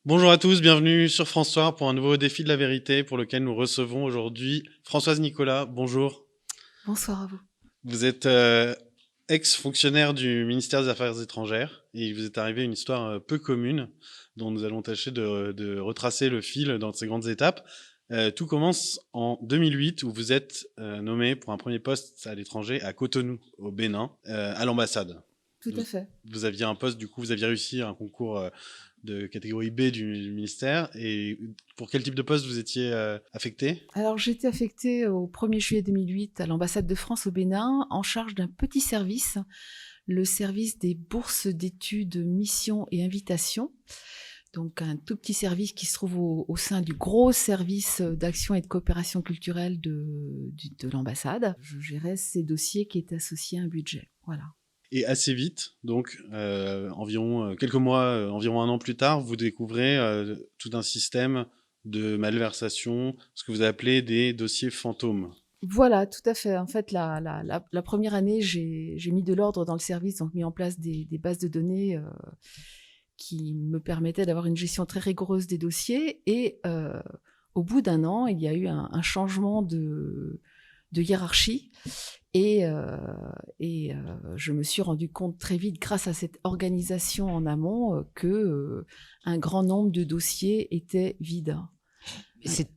Bonjour à tous, bienvenue sur François pour un nouveau défi de la vérité pour lequel nous recevons aujourd'hui Françoise Nicolas. Bonjour. Bonsoir à vous. Vous êtes ex-fonctionnaire du ministère des Affaires étrangères et il vous est arrivé une histoire peu commune dont nous allons tâcher de retracer le fil dans ces grandes étapes. Tout commence en 2008 où vous êtes nommé pour un premier poste à l'étranger à Cotonou, au Bénin, à l'ambassade. Tout Vous, à fait. vous aviez un poste, du coup, vous aviez réussi un concours de catégorie B du ministère. Et pour quel type de poste vous étiez affecté? Alors, j'ai été affectée au 1er juillet 2008 à l'ambassade de France au Bénin en charge d'un petit service, le service des bourses d'études, missions et invitations. Donc, un tout petit service qui se trouve au sein du gros service d'action et de coopération culturelle de l'ambassade. Je gérais ces dossiers qui étaient associés à un budget. Voilà. Et assez vite, donc environ quelques mois, environ un an plus tard, vous découvrez tout un système de malversation, ce que vous appelez des dossiers fantômes. Voilà, tout à fait. En fait, la première année, j'ai mis de l'ordre dans le service, donc mis en place des bases de données qui me permettaient d'avoir une gestion très rigoureuse des dossiers. Et au bout d'un an, il y a eu un changement de hiérarchie. Et je me suis rendu compte très vite, grâce à cette organisation en amont, que un grand nombre de dossiers étaient vides. C'est-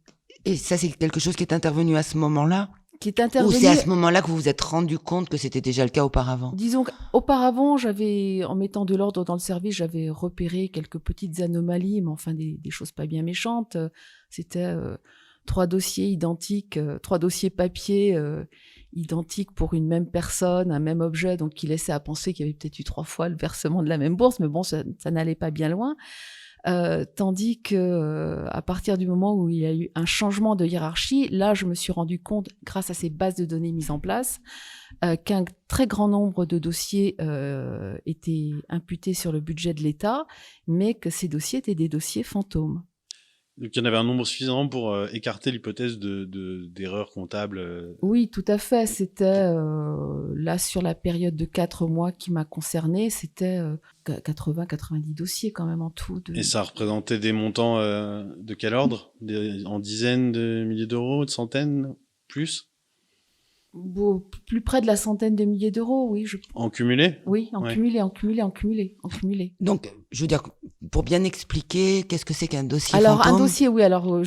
Et ça, c'est quelque chose qui est intervenu à ce moment-là? Qui est Ou c'est à intervenu. ce moment-là que vous vous êtes rendu compte que c'était déjà le cas auparavant? Disons qu'auparavant, en mettant de l'ordre dans le service, j'avais repéré quelques petites anomalies, mais enfin des choses pas bien méchantes. C'était 3 dossiers identiques, 3 dossiers papier identiques pour une même personne, un même objet, donc qui laissait à penser qu'il y avait peut-être eu 3 fois le versement de la même bourse, mais bon, ça n'allait pas bien loin. Tandis que à partir du moment où il y a eu un changement de hiérarchie, là, je me suis rendu compte, grâce à ces bases de données mises en place, qu'un très grand nombre de dossiers étaient imputés sur le budget de l'État, mais que ces dossiers étaient des dossiers fantômes. Donc il y en avait un nombre suffisant pour écarter l'hypothèse d'erreur comptable. Oui, tout à fait. C'était là sur la période de 4 mois qui m'a concernée, c'était 80-90 dossiers quand même en tout. Et ça représentait des montants de quel ordre? En dizaines de milliers d'euros, de centaines, plus? Plus près de la centaine de milliers d'euros, oui. En cumulé? Oui, en Ouais. cumulé, en cumulé, en cumulé, en cumulé. Donc, je veux dire, pour bien expliquer, qu'est-ce que c'est qu'un dossier Alors, un fantôme? dossier, oui, alors,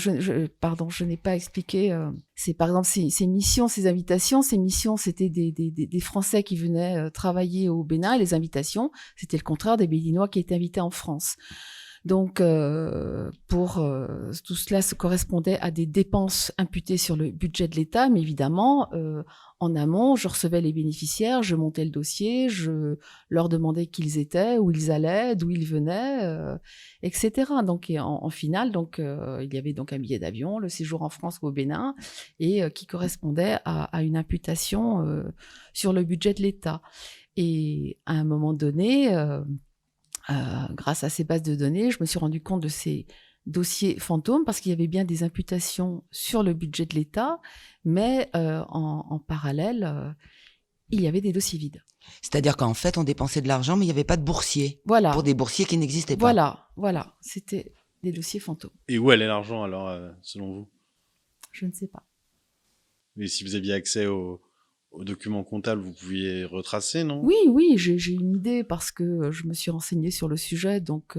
pardon, je n'ai pas expliqué. C'est par exemple ces missions, ces invitations. Ces missions, c'était des Français qui venaient travailler au Bénin, et les invitations, c'était le contraire des Béninois qui étaient invités en France. Donc, tout cela se correspondait à des dépenses imputées sur le budget de l'État, mais évidemment, en amont, je recevais les bénéficiaires, je montais le dossier, je leur demandais qui ils étaient, où ils allaient, d'où ils venaient, etc. Donc, en finale, donc, il y avait donc un billet d'avion, le séjour en France ou au Bénin, et qui correspondait à une imputation sur le budget de l'État. Et à un moment donné, grâce à ces bases de données, je me suis rendu compte de ces dossiers fantômes parce qu'il y avait bien des imputations sur le budget de l'État, mais en parallèle, il y avait des dossiers vides. C'est-à-dire qu'en fait, on dépensait de l'argent, mais il n'y avait pas de boursier. Pour Voilà, des boursiers qui n'existaient pas. voilà, c'était des dossiers fantômes. Et où allait l'argent alors, selon vous? Je ne sais pas. Et si vous aviez accès aux documents comptables, vous pouviez retracer, non? Oui, j'ai une idée parce que je me suis renseignée sur le sujet, donc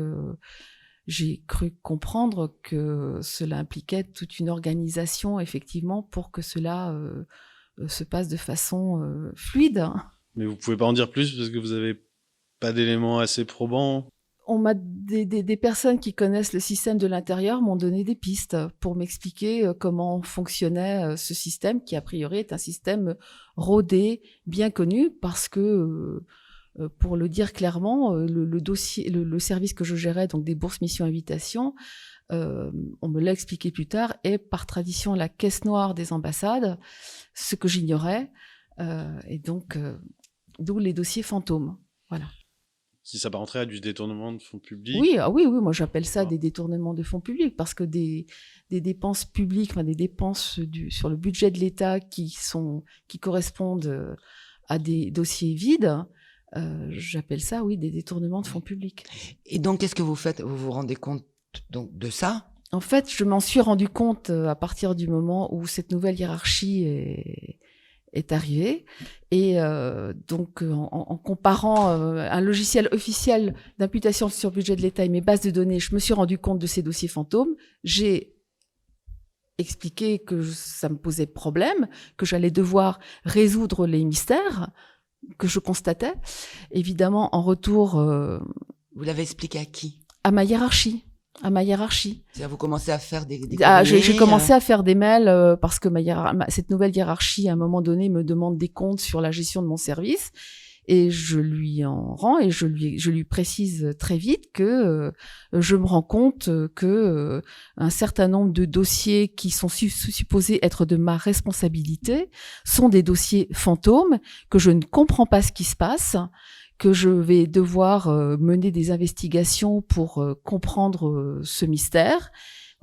j'ai cru comprendre que cela impliquait toute une organisation, effectivement, pour que cela se passe de façon fluide. Mais vous pouvez pas en dire plus parce que vous avez pas d'éléments assez probants. Des personnes qui connaissent le système de l'intérieur m'ont donné des pistes pour m'expliquer comment fonctionnait ce système, qui a priori est un système rodé, bien connu, parce que, pour le dire clairement, le dossier, le service que je gérais, donc des bourses mission invitation, on me l'a expliqué plus tard, est par tradition la caisse noire des ambassades, ce que j'ignorais, et donc d'où les dossiers fantômes. Voilà. Si ça rentrait à du détournement de fonds publics. Oui, ah oui, oui, moi j'appelle ça D'accord. des détournements de fonds publics parce que des dépenses publiques, enfin, des dépenses sur le budget de l'État qui correspondent à des dossiers vides, j'appelle ça, oui, des détournements de fonds publics. Et donc, qu'est-ce que vous faites? Vous vous rendez compte donc de ça. En fait, je m'en suis rendu compte à partir du moment où cette nouvelle hiérarchie est arrivée. Et donc, en comparant un logiciel officiel d'imputation sur budget de l'État et mes bases de données, je me suis rendu compte de ces dossiers fantômes. J'ai expliqué que ça me posait problème, que j'allais devoir résoudre les mystères que je constatais. Évidemment, en retour Vous l'avez expliqué à qui? à ma hiérarchie. C'est-à-dire vous commencez à faire des J'ai commencé à faire des mails parce que cette nouvelle hiérarchie, à un moment donné, me demande des comptes sur la gestion de mon service. Et je lui en rends et je lui précise très vite que je me rends compte que un certain nombre de dossiers qui sont supposés être de ma responsabilité sont des dossiers fantômes, que je ne comprends pas ce qui se passe, que je vais devoir mener des investigations pour comprendre ce mystère.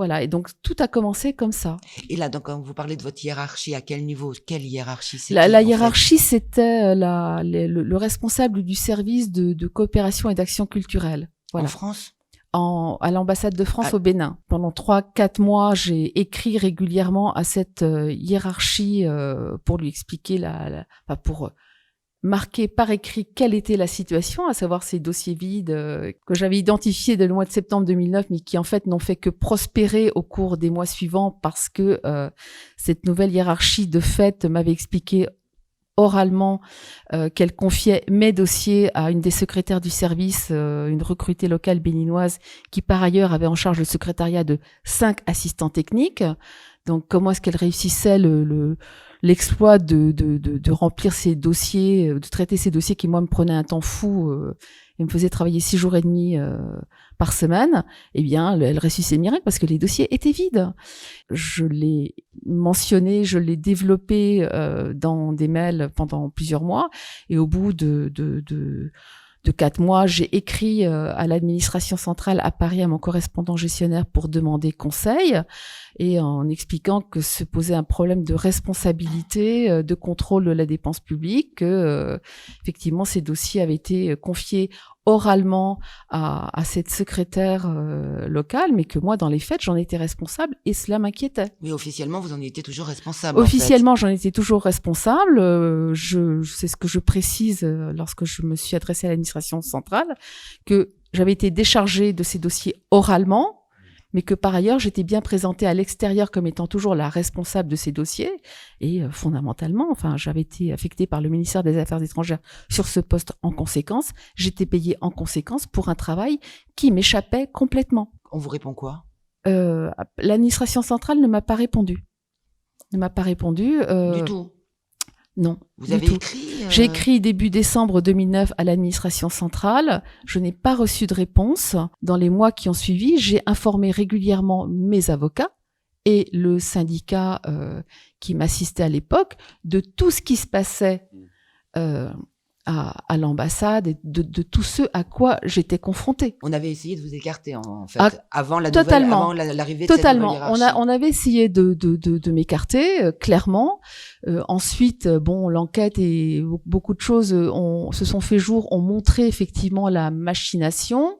Voilà, et donc tout a commencé comme ça. Et là, donc, quand vous parlez de votre hiérarchie, à quel niveau? Quelle hiérarchie c'est La hiérarchie, c'était le responsable du service de coopération et d'action culturelle. Voilà. En France? À l'ambassade de France au Bénin. Pendant 3-4 mois, j'ai écrit régulièrement à cette hiérarchie pour lui expliquer pour marquer par écrit quelle était la situation, à savoir ces dossiers vides que j'avais identifiés dès le mois de septembre 2009, mais qui en fait n'ont fait que prospérer au cours des mois suivants parce que cette nouvelle hiérarchie de fait m'avait expliqué oralement qu'elle confiait mes dossiers à une des secrétaires du service, une recrutée locale béninoise qui par ailleurs avait en charge le secrétariat de 5 assistants techniques. Donc comment est-ce qu'elle réussissait l'exploit de remplir ces dossiers, de traiter ces dossiers qui moi me prenaient un temps fou et me faisaient travailler 6 jours et demi par semaine. Eh bien, elle réussissait le miracle parce que les dossiers étaient vides. Je l'ai mentionné, je l'ai développé dans des mails pendant plusieurs mois, et au bout de 4 mois, j'ai écrit à l'administration centrale à Paris, à mon correspondant gestionnaire, pour demander conseil, et en expliquant que se posait un problème de responsabilité, de contrôle de la dépense publique, que effectivement ces dossiers avaient été confiés oralement à cette secrétaire locale, mais que moi, dans les faits, j'en étais responsable et cela m'inquiétait. Mais officiellement, vous en étiez toujours responsable. Officiellement, j'en étais toujours responsable. C'est ce que je précise lorsque je me suis adressée à l'administration centrale, que j'avais été déchargée de ces dossiers oralement, mais que par ailleurs, j'étais bien présentée à l'extérieur comme étant toujours la responsable de ces dossiers. Et fondamentalement, j'avais été affectée par le ministère des Affaires étrangères sur ce poste en conséquence. J'étais payée en conséquence pour un travail qui m'échappait complètement. On vous répond quoi? L'administration centrale ne m'a pas répondu. Du tout? Non. Vous avez écrit J'ai écrit début décembre 2009 à l'administration centrale. Je n'ai pas reçu de réponse. Dans les mois qui ont suivi, j'ai informé régulièrement mes avocats et le syndicat qui m'assistait à l'époque de tout ce qui se passait à l'ambassade et de tout ce à quoi j'étais confrontée. On avait essayé de vous écarter avant totalement. l'arrivée de cette nouvelle hiérarchie. On avait essayé de m'écarter, clairement. Ensuite, l'enquête et beaucoup de choses se sont fait jour, ont montré effectivement la machination,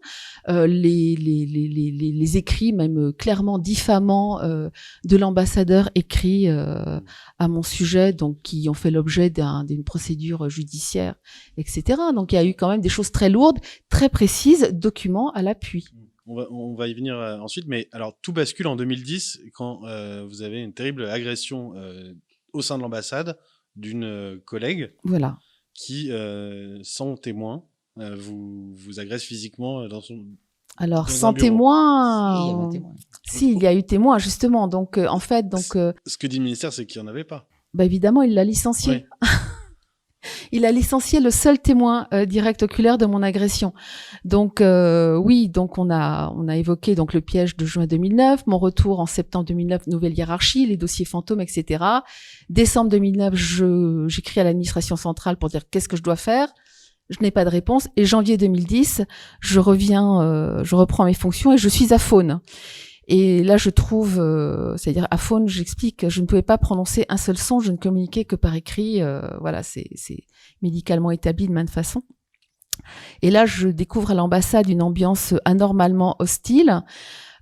les écrits même clairement diffamants de l'ambassadeur écrits à mon sujet, donc qui ont fait l'objet d'une procédure judiciaire, etc. Donc il y a eu quand même des choses très lourdes, très précises, documents à l'appui. On va y venir ensuite, mais alors tout bascule en 2010 quand vous avez une terrible agression au sein de l'ambassade d'une collègue, voilà, qui, sans témoin, vous agresse physiquement dans son... Alors, sans témoin... Si, il y a eu témoin, justement. Donc, en fait... Ce que dit le ministère, c'est qu'il n'y en avait pas. Évidemment, il l'a licencié. Oui. Il a licencié le seul témoin direct oculaire de mon agression. Donc, oui, donc on a évoqué donc le piège de juin 2009, mon retour en septembre 2009, nouvelle hiérarchie, les dossiers fantômes, etc. Décembre 2009, j'écris à l'administration centrale pour dire qu'est-ce que je dois faire. Je n'ai pas de réponse. Et janvier 2010, je reprends mes fonctions et je suis à Faune. Et là, je trouve, c'est-à-dire à Faune, j'explique, je ne pouvais pas prononcer un seul son, je ne communiquais que par écrit. Voilà, c'est médicalement établi de maintes façons. Et là, je découvre à l'ambassade une ambiance anormalement hostile.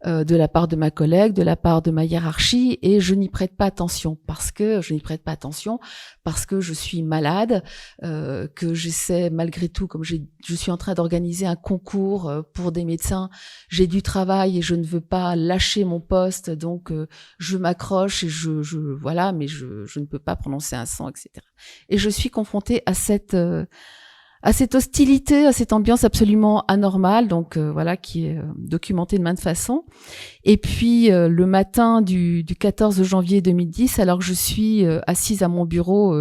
de la part de ma collègue, de la part de ma hiérarchie, et je n'y prête pas attention parce que je suis malade, que j'essaie malgré tout, comme je suis en train d'organiser un concours pour des médecins, j'ai du travail et je ne veux pas lâcher mon poste, donc je m'accroche et voilà, mais je ne peux pas prononcer un son, etc. Et je suis confrontée à cette hostilité, à cette ambiance absolument anormale, donc voilà, qui est documentée de maintes façons. Et puis le matin du 14 janvier 2010, alors que je suis assise à mon bureau,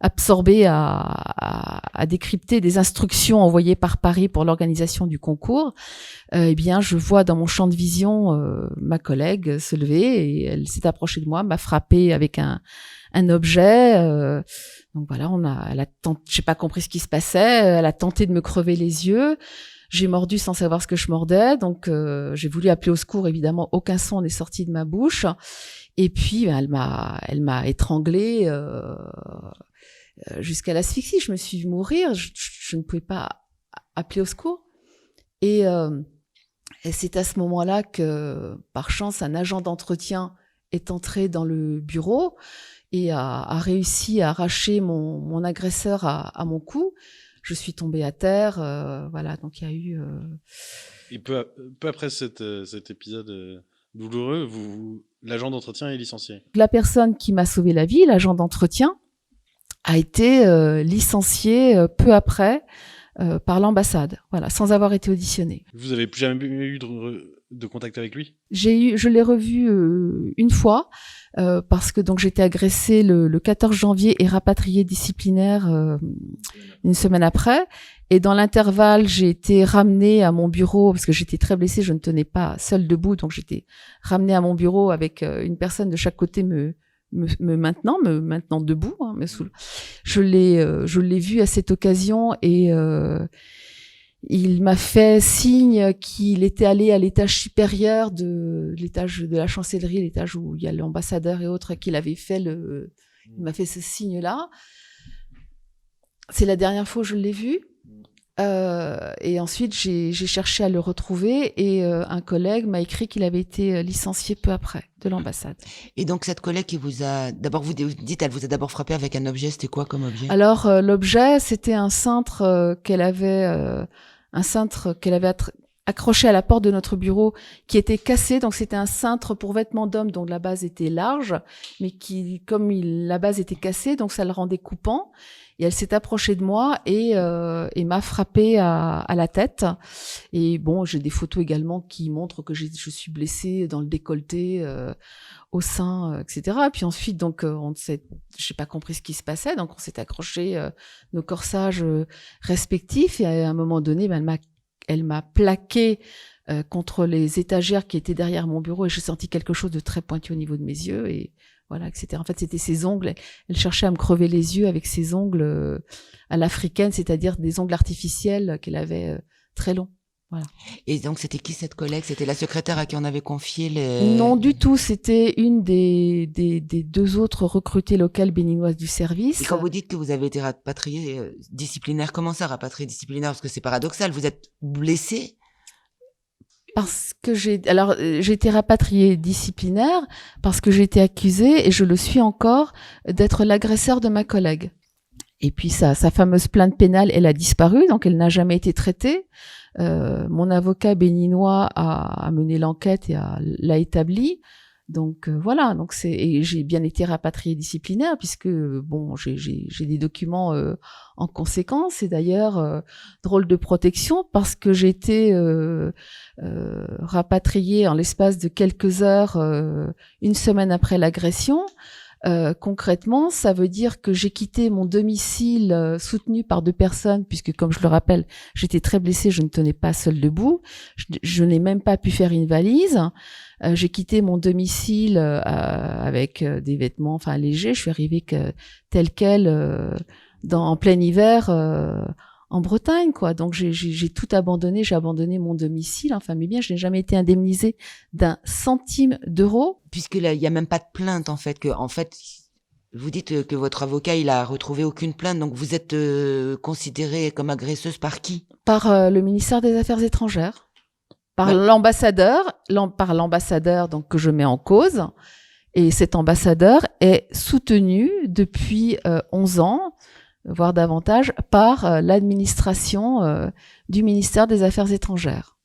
absorbée à décrypter des instructions envoyées par Paris pour l'organisation du concours, eh bien, je vois dans mon champ de vision ma collègue se lever et elle s'est approchée de moi, m'a frappée avec un objet. Donc voilà, j'ai pas compris ce qui se passait. Elle a tenté de me crever les yeux. J'ai mordu sans savoir ce que je mordais. Donc j'ai voulu appeler au secours. Évidemment, aucun son n'est sorti de ma bouche. Et puis elle m'a étranglée jusqu'à l'asphyxie. Je me suis vue mourir. Je ne pouvais pas appeler au secours. Et c'est à ce moment-là que, par chance, un agent d'entretien est entré dans le bureau et a réussi à arracher mon agresseur à mon cou. Je suis tombée à terre, voilà, donc il y a eu... Et peu après cet épisode douloureux, l'agent d'entretien est licencié. La personne qui m'a sauvé la vie, l'agent d'entretien, a été licencié peu après par l'ambassade, voilà, sans avoir été auditionné. Vous avez plus jamais eu de contact avec lui ? Je l'ai revu une fois parce que donc j'étais agressée le 14 janvier et rapatriée disciplinaire une semaine après. Et dans l'intervalle, j'ai été ramenée à mon bureau parce que j'étais très blessée, je ne tenais pas seule debout, donc j'étais ramenée à mon bureau avec une personne de chaque côté me maintenant debout. Hein, je l'ai vu à cette occasion et il m'a fait signe qu'il était allé à l'étage supérieur l'étage de la chancellerie, l'étage où il y a l'ambassadeur et autres, qu'il avait fait il m'a fait ce signe-là. C'est la dernière fois où je l'ai vu. Et ensuite, j'ai cherché à le retrouver et un collègue m'a écrit qu'il avait été licencié peu après de l'ambassade. Et donc, cette collègue qui vous a... D'abord, vous dites, elle vous a d'abord frappé avec un objet. C'était quoi comme objet ? Alors, l'objet, c'était un cintre qu'elle avait accroché à la porte de notre bureau qui était cassé. Donc, c'était un cintre pour vêtements d'homme dont la base était large, mais la base était cassée, donc ça le rendait coupant. Et elle s'est approchée de moi et m'a frappée à la tête. Et bon, j'ai des photos également qui montrent que je suis blessée dans le décolleté, au sein, etc. Et puis ensuite, donc, j'ai pas compris ce qui se passait. Donc, on s'est accroché nos corsages respectifs. Et à un moment donné, elle m'a plaqué contre les étagères qui étaient derrière mon bureau. Et j'ai senti quelque chose de très pointu au niveau de mes yeux. Et voilà, etc. En fait, c'était ses ongles. Elle cherchait à me crever les yeux avec ses ongles à l'africaine, c'est-à-dire des ongles artificiels qu'elle avait très longs. Voilà. Et donc, c'était qui cette collègue ? C'était la secrétaire à qui on avait confié les... Non, du tout. C'était une des deux autres recrutées locales béninoises du service. Et quand vous dites que vous avez été rapatriée disciplinaire, comment ça, rapatriée disciplinaire ? Parce que c'est paradoxal. Vous êtes blessée ? Parce que j'ai été rapatriée disciplinaire parce que j'ai été accusée, et je le suis encore, d'être l'agresseur de ma collègue. Et puis sa fameuse plainte pénale, elle a disparu, donc elle n'a jamais été traitée. Mon avocat béninois a mené l'enquête et l'a établie. Donc voilà, et j'ai bien été rapatriée disciplinaire puisque bon, j'ai des documents en conséquence, et d'ailleurs drôle de protection parce que j'ai été rapatriée en l'espace de quelques heures, une semaine après l'agression. Concrètement, ça veut dire que j'ai quitté mon domicile soutenu par deux personnes, puisque comme je le rappelle, j'étais très blessée, je ne tenais pas seule debout, je n'ai même pas pu faire une valise. J'ai quitté mon domicile avec des vêtements légers, je suis arrivée telle quelle en plein hiver en Bretagne, quoi. Donc j'ai tout abandonné, j'ai abandonné mon domicile, mes biens, je n'ai jamais été indemnisée d'un centime d'euro. Puisque là, il y a même pas de plainte, en fait, vous dites que votre avocat, il a retrouvé aucune plainte, donc vous êtes considérée comme agresseuse par qui ? Par le ministère des Affaires étrangères. par l'ambassadeur donc que je mets en cause. Et cet ambassadeur est soutenu depuis 11 ans, voire davantage, par l'administration du ministère des Affaires étrangères.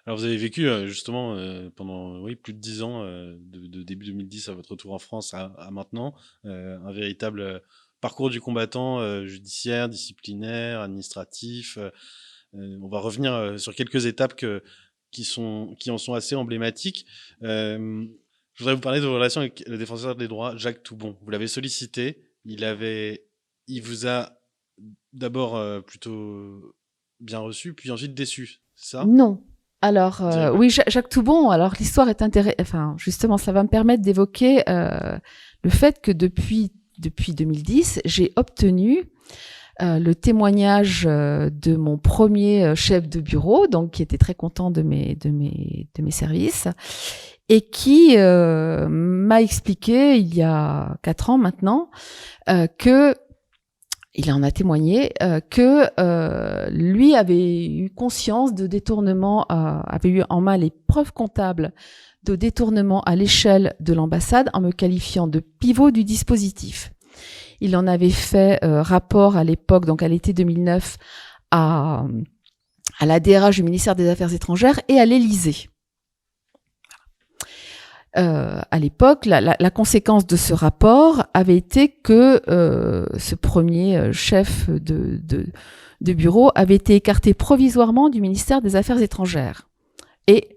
Alors vous avez vécu justement pendant plus de 10 ans, de début 2010 à votre retour en France à maintenant, un véritable parcours du combattant judiciaire, disciplinaire, administratif. On va revenir sur quelques étapes qui en sont assez emblématiques. Je voudrais vous parler de vos relations avec le défenseur des droits, Jacques Toubon. Vous l'avez sollicité, il vous a d'abord plutôt bien reçu, puis ensuite déçu, c'est ça ? Non. Alors, oui, Jacques Toubon, alors l'histoire est intéressante. Enfin, justement, ça va me permettre d'évoquer le fait que depuis 2010, j'ai obtenu le témoignage de mon premier chef de bureau, donc qui était très content de mes services, et qui m'a expliqué il y a 4 ans maintenant que il en a témoigné que lui avait eu conscience de détournement, avait eu en main les preuves comptables de détournement à l'échelle de l'ambassade en me qualifiant de pivot du dispositif. Il en avait fait rapport à l'époque, donc à l'été 2009, à la DRH du ministère des Affaires étrangères et à l'Élysée. À l'époque, la conséquence de ce rapport avait été que ce premier chef de bureau avait été écarté provisoirement du ministère des Affaires étrangères. Et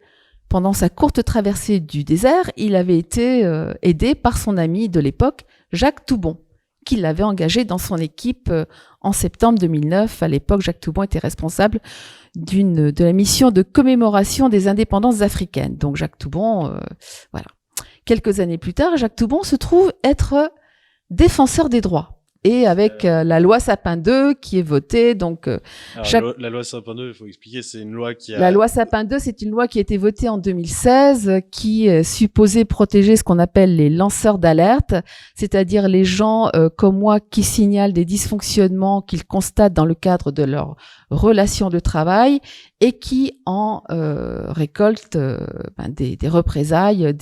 pendant sa courte traversée du désert, il avait été aidé par son ami de l'époque, Jacques Toubon, qui l'avait engagé dans son équipe en septembre 2009. À l'époque, Jacques Toubon était responsable de la mission de commémoration des indépendances africaines. Donc Jacques Toubon, voilà. Quelques années plus tard, Jacques Toubon se trouve être défenseur des droits. Et avec la loi Sapin II qui est votée, donc... la loi Sapin II, il faut expliquer, c'est une loi qui a... La loi Sapin II, c'est une loi qui a été votée en 2016, qui est supposée protéger ce qu'on appelle les lanceurs d'alerte, c'est-à-dire les gens comme moi qui signalent des dysfonctionnements qu'ils constatent dans le cadre de leur relation de travail et qui en récoltent des représailles,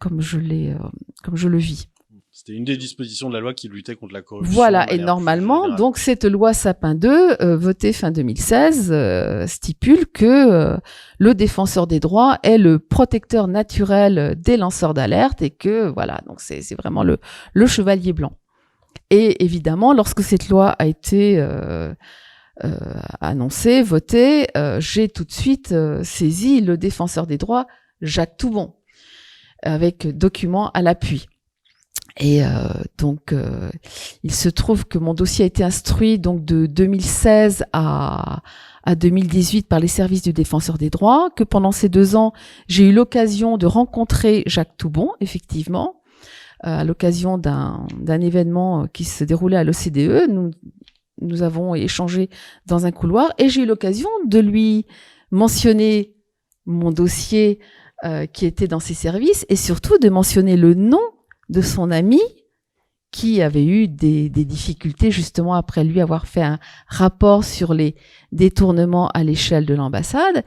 comme je le vis. C'était une des dispositions de la loi qui luttait contre la corruption. Voilà, et normalement, donc cette loi Sapin II, votée fin 2016, stipule que le défenseur des droits est le protecteur naturel des lanceurs d'alerte et que, voilà, donc c'est vraiment le chevalier blanc. Et évidemment, lorsque cette loi a été annoncée, votée, j'ai tout de suite saisi le défenseur des droits, Jacques Toubon, avec document à l'appui. Et donc, il se trouve que mon dossier a été instruit donc de 2016 à 2018 par les services du défenseur des droits, que pendant ces 2 ans, j'ai eu l'occasion de rencontrer Jacques Toubon, effectivement, à l'occasion d'un événement qui se déroulait à l'OCDE. Nous avons échangé dans un couloir et j'ai eu l'occasion de lui mentionner mon dossier qui était dans ses services et surtout de mentionner le nom de son ami qui avait eu des difficultés justement après lui avoir fait un rapport sur les détournements à l'échelle de l'ambassade,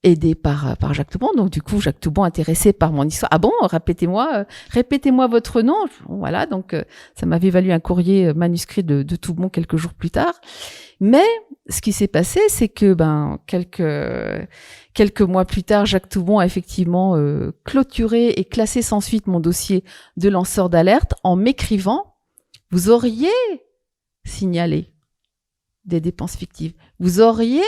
aidé par Jacques Toubon. Donc du coup, Jacques Toubon, intéressé par mon histoire, ah bon, répétez-moi votre nom. Voilà, donc ça m'avait valu un courrier manuscrit de Toubon quelques jours plus tard. Mais ce qui s'est passé, c'est que quelques mois plus tard, Jacques Toubon a effectivement clôturé et classé sans suite mon dossier de lanceur d'alerte en m'écrivant « Vous auriez signalé des dépenses fictives, vous auriez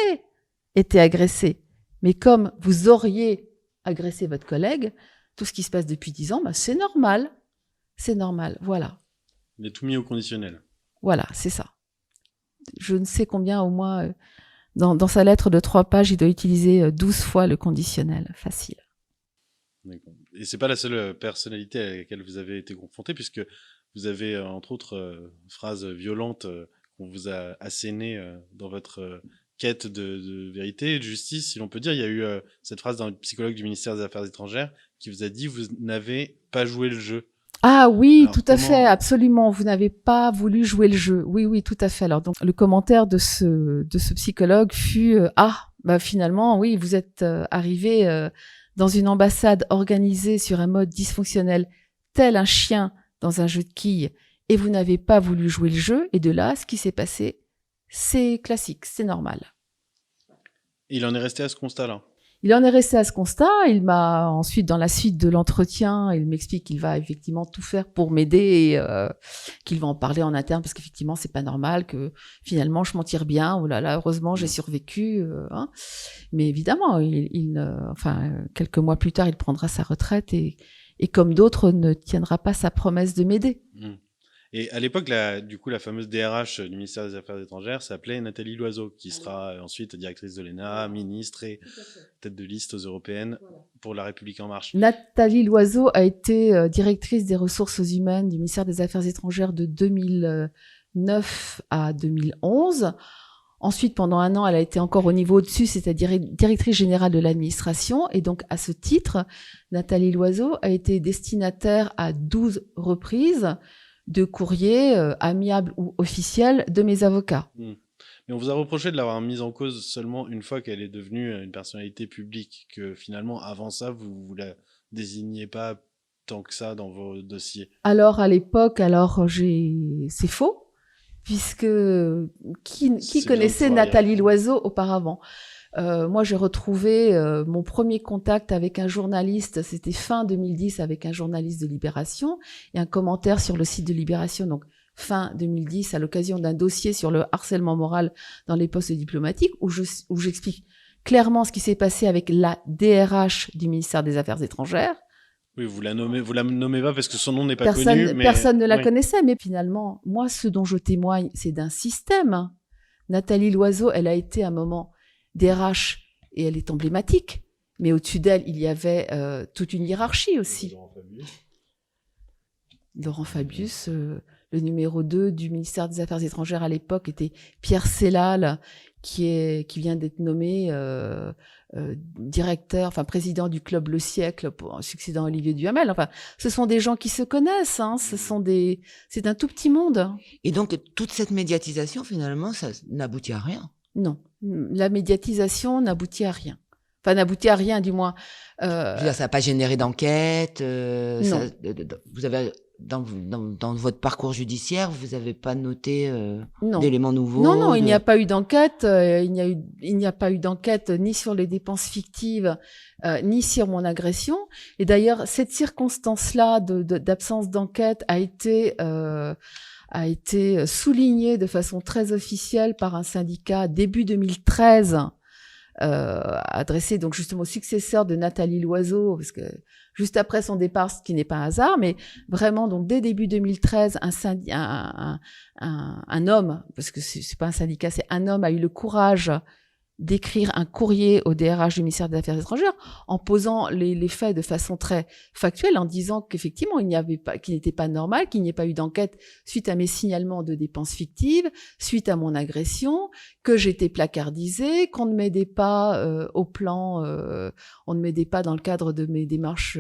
été agressé, mais comme vous auriez agressé votre collègue, tout ce qui se passe depuis 10 ans, c'est normal, voilà. » Il est tout mis au conditionnel. Voilà, c'est ça. Je ne sais combien, au moins, dans sa lettre de 3 pages, il doit utiliser 12 fois le conditionnel. Facile. D'accord. Et c'est pas la seule personnalité à laquelle vous avez été confronté, puisque vous avez, entre autres, phrases violentes qu'on vous a assénées dans votre quête de vérité et de justice, si l'on peut dire. Il y a eu cette phrase d'un psychologue du ministère des Affaires étrangères qui vous a dit « Vous n'avez pas joué le jeu ». Ah oui, alors, tout à fait, absolument. Vous n'avez pas voulu jouer le jeu. Oui, tout à fait. Alors donc le commentaire de ce psychologue fut ah, Bah, finalement, oui, vous êtes arrivé dans une ambassade organisée sur un mode dysfonctionnel, tel un chien dans un jeu de quilles, et vous n'avez pas voulu jouer le jeu. Et de là, ce qui s'est passé, c'est classique, c'est normal. Il en est resté à ce constat-là. Il en est resté à ce constat. Il m'a ensuite, dans la suite de l'entretien, il m'explique qu'il va effectivement tout faire pour m'aider et qu'il va en parler en interne parce qu'effectivement, c'est pas normal que finalement je m'en tire bien. Oh là là, heureusement, j'ai survécu. Hein. Mais évidemment, quelques mois plus tard, il prendra sa retraite et comme d'autres, ne tiendra pas sa promesse de m'aider. Et à l'époque, la fameuse DRH du ministère des Affaires étrangères s'appelait Nathalie Loiseau, qui sera ensuite directrice de l'ENA, ministre et tête de liste aux européennes pour La République En Marche. Nathalie Loiseau a été directrice des ressources humaines du ministère des Affaires étrangères de 2009 à 2011. Ensuite, pendant un an, elle a été encore au niveau au-dessus, c'est-à-dire directrice générale de l'administration. Et donc, à ce titre, Nathalie Loiseau a été destinataire à 12 reprises de courriers amiables ou officiels de mes avocats. Mais on vous a reproché de l'avoir mise en cause seulement une fois qu'elle est devenue une personnalité publique, que finalement, avant ça, vous la désigniez pas tant que ça dans vos dossiers. Alors, à l'époque, c'est faux, puisque qui connaissait Nathalie Loiseau auparavant ? Moi, j'ai retrouvé mon premier contact avec un journaliste, c'était fin 2010 avec un journaliste de Libération et un commentaire sur le site de Libération, donc fin 2010 à l'occasion d'un dossier sur le harcèlement moral dans les postes diplomatiques où j'explique clairement ce qui s'est passé avec la DRH du ministère des Affaires étrangères. Oui, vous la nommez pas parce que son nom n'est pas connu. Mais... Personne ne la connaissait, mais finalement, moi, ce dont je témoigne, c'est d'un système. Nathalie Loiseau, elle a été à un moment DRH et elle est emblématique. Mais au-dessus d'elle, il y avait toute une hiérarchie aussi. Laurent Fabius, le numéro 2 du ministère des Affaires étrangères à l'époque était Pierre Sellal, qui vient d'être nommé président du club Le Siècle, succédant Olivier Duhamel. Enfin, ce sont des gens qui se connaissent. Hein, c'est un tout petit monde. Et donc, toute cette médiatisation, finalement, ça n'aboutit à rien. Non, la médiatisation n'aboutit à rien. Enfin, n'aboutit à rien, du moins. Je veux dire, ça n'a pas généré d'enquête. Vous avez dans votre parcours judiciaire, vous n'avez pas noté d'éléments nouveaux. Non, il n'y a pas eu d'enquête. Il n'y a pas eu d'enquête ni sur les dépenses fictives, ni sur mon agression. Et d'ailleurs, cette circonstance-là d'absence d'enquête a été soulignée de façon très officielle par un syndicat début 2013, adressé donc justement au successeur de Nathalie Loiseau, parce que juste après son départ, ce qui n'est pas un hasard, mais vraiment donc dès début 2013, un homme, parce que c'est pas un syndicat, c'est un homme, a eu le courage d'écrire un courrier au DRH du ministère des Affaires étrangères en posant les faits de façon très factuelle, en disant qu'effectivement qu'il n'était pas normal, qu'il n'y ait pas eu d'enquête suite à mes signalements de dépenses fictives, suite à mon agression, que j'étais placardisée, qu'on ne m'aidait pas au plan, on ne m'aidait pas dans le cadre de mes démarches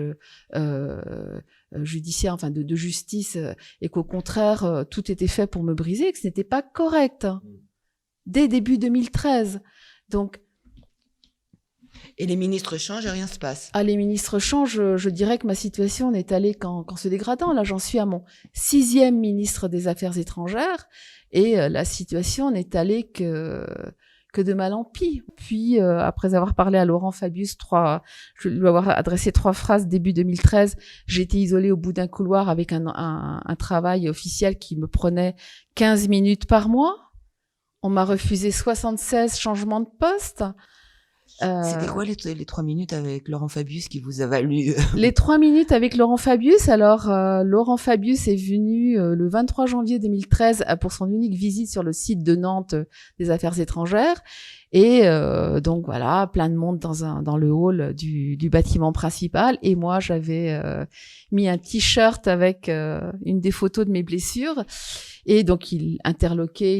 judiciaires, enfin de justice, et qu'au contraire tout était fait pour me briser, et que ce n'était pas correct dès début 2013. Donc, et les ministres changent et rien se passe. Ah, les ministres changent, je dirais que ma situation n'est allée qu'en se dégradant. Là, j'en suis à mon 6e ministre des Affaires étrangères et la situation n'est allée que de mal en pis. Puis, après avoir parlé à Laurent Fabius, je lui avoir adressé 3 phrases début 2013, j'ai été isolée au bout d'un couloir avec un travail officiel qui me prenait 15 minutes par mois. On m'a refusé 76 changements de poste. C'était quoi les 3 minutes avec Laurent Fabius qui vous a valu Les 3 minutes avec Laurent Fabius. Alors, Laurent Fabius est venu le 23 janvier 2013 pour son unique visite sur le site de Nantes des Affaires étrangères. Et donc voilà, plein de monde dans le hall du bâtiment principal. Et moi, j'avais mis un t-shirt avec une des photos de mes blessures. Et donc, il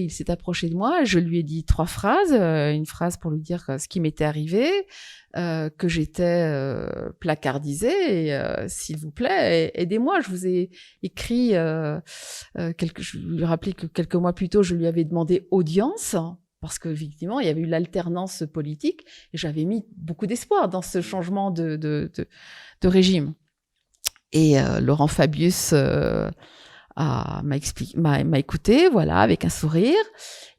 s'est approché de moi. Je lui ai dit 3 phrases. Une phrase pour lui dire ce qui m'était arrivé, que j'étais placardisée. Et s'il vous plaît, aidez-moi. Je vous ai écrit, je lui ai rappelé que quelques mois plus tôt, je lui avais demandé audience. parce que effectivement, il y avait eu l'alternance politique et j'avais mis beaucoup d'espoir dans ce changement de régime. Et Laurent Fabius m'a écouté, voilà, avec un sourire.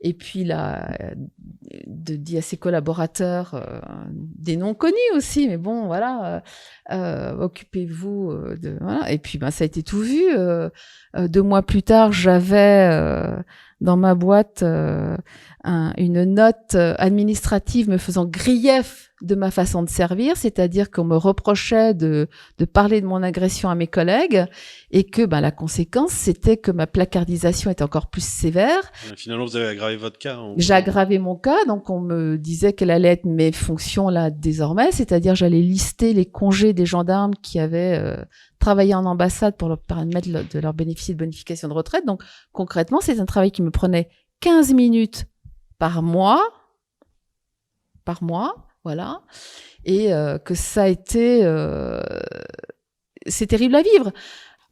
Et puis il a dit à ses collaborateurs, des noms connus aussi, mais bon, voilà, occupez-vous de... Voilà. Et puis ça a été tout vu. 2 mois plus tard, j'avais dans ma boîte une note administrative me faisant grief de ma façon de servir, c'est-à-dire qu'on me reprochait de parler de mon agression à mes collègues et que la conséquence, c'était que ma placardisation était encore plus sévère. Finalement, vous avez aggravé votre cas. J'ai aggravé mon cas, donc on me disait quelles allaient être mes fonctions là désormais, c'est-à-dire j'allais lister les congés des gendarmes qui avaient travaillé en ambassade pour leur permettre de leur bénéficier de bonification de retraite. Donc concrètement, c'est un travail qui me prenait 15 minutes par mois, voilà, et que ça a été... c'est terrible à vivre.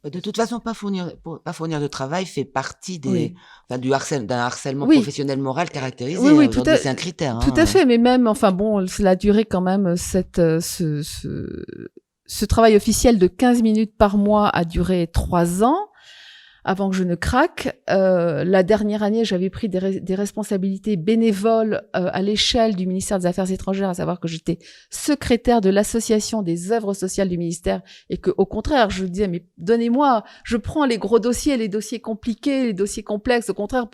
De toute façon, pas fournir de travail fait partie d'un harcèlement oui. professionnel moral caractérisé. Oui, c'est un critère. Tout à fait, mais même, cela a duré quand même ce travail officiel de 15 minutes par mois a duré 3 ans. Avant que je ne craque, la dernière année, j'avais pris des responsabilités bénévoles à l'échelle du ministère des Affaires étrangères, à savoir que j'étais secrétaire de l'association des œuvres sociales du ministère et que, au contraire, je disais, mais donnez-moi, je prends les gros dossiers, les dossiers compliqués, les dossiers complexes, au contraire,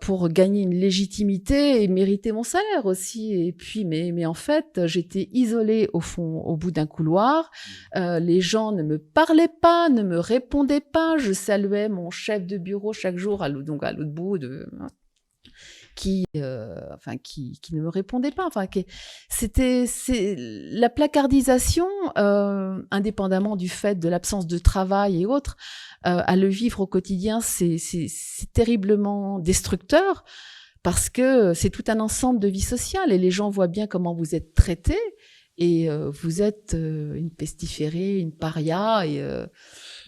pour gagner une légitimité et mériter mon salaire aussi. Et puis, mais en fait, j'étais isolée au bout d'un couloir. Les gens ne me parlaient pas, ne me répondaient pas. Je saluais mon chef de bureau chaque jour à l'autre bout qui ne me répondait pas. C'est la placardisation, indépendamment du fait de l'absence de travail et autres, à le vivre au quotidien, c'est terriblement destructeur parce que c'est tout un ensemble de vie sociale et les gens voient bien comment vous êtes traités et vous êtes une pestiférée, une paria et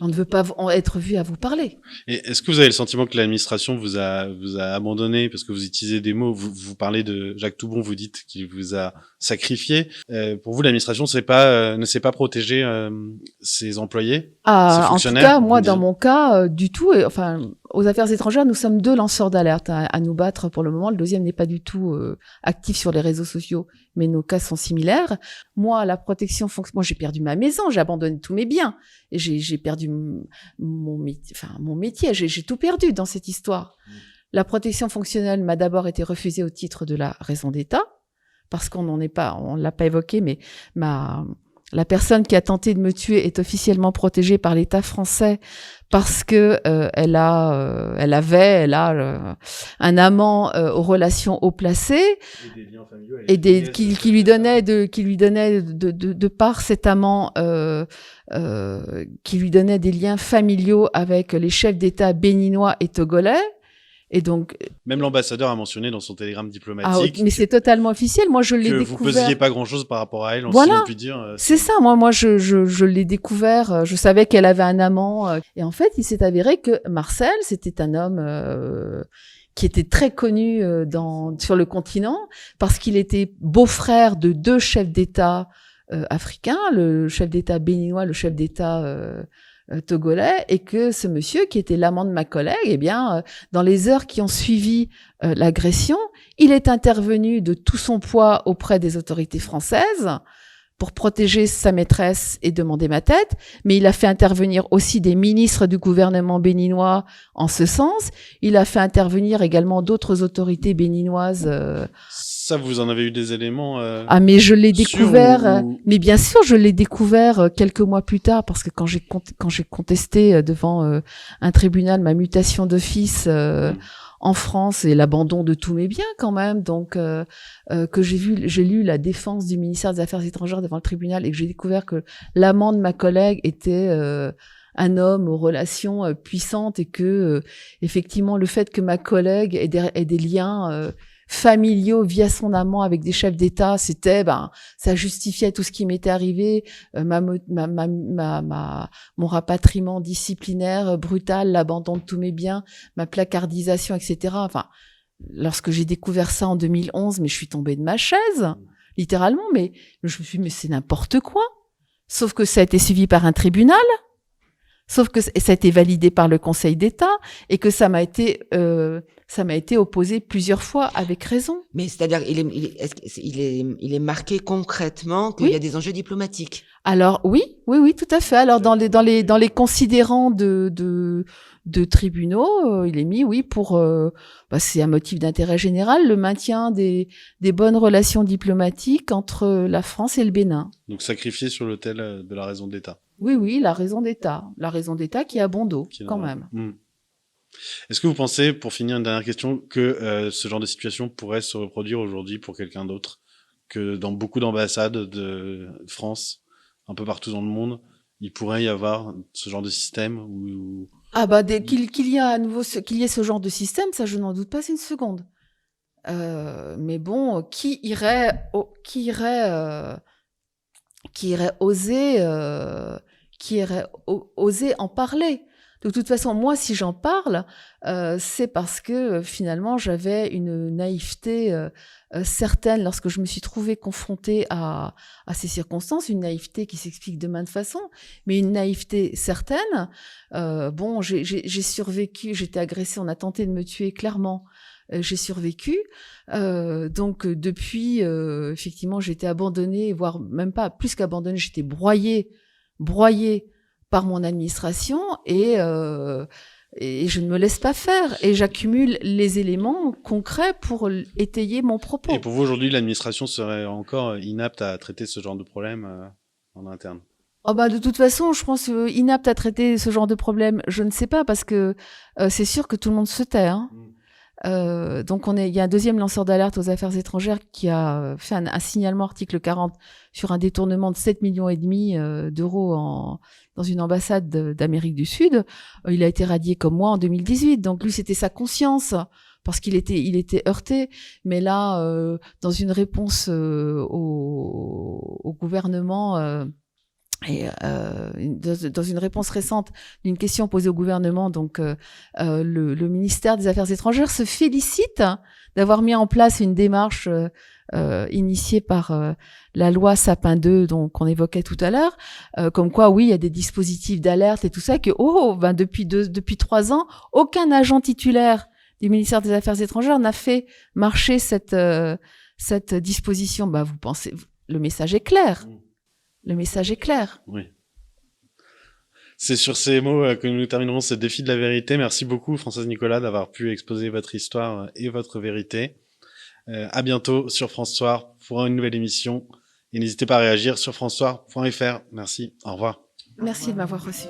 on ne veut pas être vu à vous parler. Et est-ce que vous avez le sentiment que l'administration vous a abandonné parce que vous utilisez des mots, vous parlez de Jacques Toubon, vous dites qu'il vous a sacrifié. Pour vous, l'administration ne sait pas protéger ses employés, ses fonctionnaires? En tout cas, moi, dans mon cas, du tout. Aux Affaires étrangères, nous sommes 2 lanceurs d'alerte à nous battre pour le moment. Le deuxième n'est pas du tout actif sur les réseaux sociaux, mais nos cas sont similaires. Moi, la protection moi, j'ai perdu ma maison, j'ai abandonné tous mes biens, et j'ai perdu mon métier, j'ai tout perdu dans cette histoire. La protection fonctionnelle m'a d'abord été refusée au titre de la raison d'État, parce on l'a pas évoqué, mais la personne qui a tenté de me tuer est officiellement protégée par l'État français parce que elle a un amant aux relations haut placées et qui lui donnait de par cet amant qui lui donnait des liens familiaux avec les chefs d'État béninois et togolais. Et donc, même l'ambassadeur a mentionné dans son télégramme diplomatique. Mais c'est totalement officiel. Moi, je l'ai découvert. Que vous pesiez pas grand-chose par rapport à elle, voilà. si on peut dire. C'est ça. Moi, je l'ai découvert. Je savais qu'elle avait un amant. Et en fait, il s'est avéré que Marcel, c'était un homme qui était très connu sur le continent parce qu'il était beau-frère de 2 chefs d'État africains, le chef d'État béninois, le chef d'État togolais, et que ce monsieur qui était l'amant de ma collègue, dans les heures qui ont suivi l'agression, il est intervenu de tout son poids auprès des autorités françaises pour protéger sa maîtresse et demander ma tête, mais il a fait intervenir aussi des ministres du gouvernement béninois en ce sens. Il a fait intervenir également d'autres autorités béninoises. Ça, vous en avez eu des éléments mais je l'ai découvert. Mais bien sûr, je l'ai découvert quelques mois plus tard, parce que quand j'ai contesté devant un tribunal ma mutation d'office en France et l'abandon de tous mes biens quand même, donc que j'ai lu la défense du ministère des Affaires étrangères devant le tribunal et que j'ai découvert que l'amant de ma collègue était un homme aux relations puissantes et que effectivement le fait que ma collègue ait des liens familiaux via son amant avec des chefs d'État, ça justifiait tout ce qui m'était arrivé, mon rapatriement disciplinaire brutal, l'abandon de tous mes biens, ma placardisation, etc. lorsque j'ai découvert ça en 2011, mais je suis tombée de ma chaise, littéralement, mais je me suis dit, mais c'est n'importe quoi. Sauf que ça a été suivi par un tribunal, sauf que ça a été validé par le Conseil d'État et que ça m'a été opposé plusieurs fois avec raison. Mais c'est-à-dire, il est marqué concrètement qu'il y a des enjeux diplomatiques. Alors oui, tout à fait. Alors dans les considérants de tribunaux, il est mis pour c'est un motif d'intérêt général, le maintien des bonnes relations diplomatiques entre la France et le Bénin. Donc sacrifié sur l'autel de la raison d'État. Oui, la raison d'État qui a bon dos quand même. Est-ce que vous pensez, pour finir une dernière question, que ce genre de situation pourrait se reproduire aujourd'hui pour quelqu'un d'autre, que dans beaucoup d'ambassades de France, un peu partout dans le monde, il pourrait y avoir ce genre de système où... Qu'il y ait ce genre de système, ça je n'en doute pas une seconde. Mais bon, qui irait oser en parler? De toute façon, moi, si j'en parle, c'est parce que finalement, j'avais une naïveté certaine lorsque je me suis trouvée confrontée à ces circonstances, une naïveté qui s'explique de maintes façons, mais une naïveté certaine. J'ai survécu, j'étais agressée, on a tenté de me tuer, clairement. J'ai survécu. Donc, depuis, effectivement, j'ai été abandonnée, voire même pas plus qu'abandonnée, j'étais broyée par mon administration et je ne me laisse pas faire et j'accumule les éléments concrets pour étayer mon propos. Et pour vous, aujourd'hui, l'administration serait encore inapte à traiter ce genre de problème en interne? De toute façon, je pense inapte à traiter ce genre de problème, je ne sais pas, parce que c'est sûr que tout le monde se tait, hein. Donc il y a un deuxième lanceur d'alerte aux affaires étrangères qui a fait un signalement article 40 sur un détournement de 7,5 millions d'euros dans une ambassade d'Amérique du Sud. Il a été radié comme moi en 2018. Donc lui, c'était sa conscience parce qu'il était heurté. Mais là, dans une réponse au gouvernement, et dans une réponse récente d'une question posée au gouvernement, donc le ministère des Affaires étrangères se félicite d'avoir mis en place une démarche initiée par la loi Sapin 2, donc qu'on évoquait tout à l'heure, comme quoi oui, il y a des dispositifs d'alerte et tout ça, que depuis 3 ans, aucun agent titulaire du ministère des Affaires étrangères n'a fait marcher cette disposition. Vous pensez, le message est clair. Le message est clair. Oui. C'est sur ces mots que nous terminerons ce défi de la vérité. Merci beaucoup, Françoise Nicolas, d'avoir pu exposer votre histoire et votre vérité. À bientôt sur France Soir pour une nouvelle émission. Et n'hésitez pas à réagir sur francesoir.fr. Merci. Au revoir. Merci de m'avoir reçu.